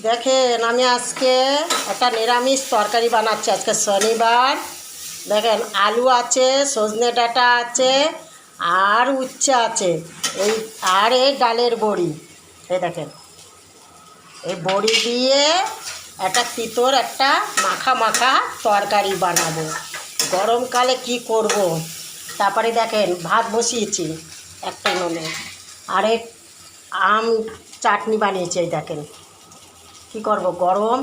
দেখেন আমি আজকে একটা নিরামিষ তরকারি বানাচ্ছি। আজকে শনিবার। দেখেন আলু আছে, সজনে ডাঁটা আছে, আর উচ্ছে আছে, এই ডালের বড়ি। এই দেখেন, এই বড়ি দিয়ে একটা তিতর একটা মাখা মাখা তরকারি বানাবো। গরমকালে কি করব। তারপরে দেখেন ভাত বসিয়েছি একটা উনুনে, আরেক আম চাটনি বানিয়েছি। এই দেখেন, কি করব, গরম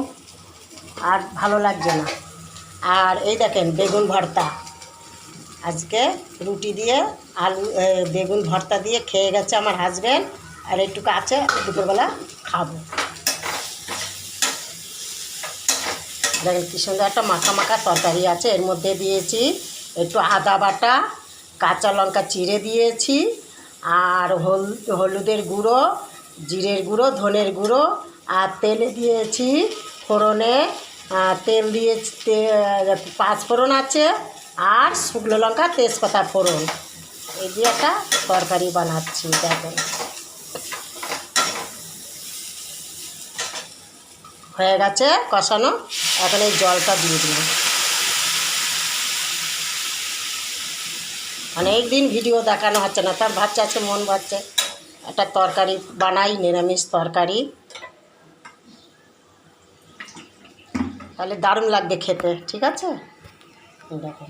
আর ভালো লাগছে না। আর এই দেখেন বেগুন ভর্তা, আজকে রুটি দিয়ে আলু বেগুন ভর্তা দিয়ে খেয়ে গেছে আমার হাজব্যান্ড, আর একটুকু আছে, দুপুরবেলা খাবো। দেখেন কি সুন্দর একটা মাখা মাখা তরকারি আছে। এর মধ্যে দিয়েছি একটু আদা বাটা, কাঁচা লঙ্কা চিড়ে দিয়েছি, আর হলুদের গুঁড়ো, জিরের গুঁড়ো, ধনের গুঁড়ো, আর তেলে দিয়েছি ফোড়নে, তেল দিয়েছি, পাঁচফোড়ন আছে, আর শুকনো লঙ্কা তেজপাতা ফোড়ন, এই দিয়ে একটা তরকারি বানাচ্ছি। দেখেন হয়ে গেছে কষানো, এখন এই জলটা দিয়ে দিলাম। অনেক দিন ভিডিও দেখানো হচ্ছে না, তার ভাবছে আছে, মন ভাবছে একটা তরকারি বানাই, নিরামিষ তরকারি, তাহলে দারুণ লাগবে খেতে। ঠিক আছে, দেখো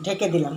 ঢেকে দিলাম।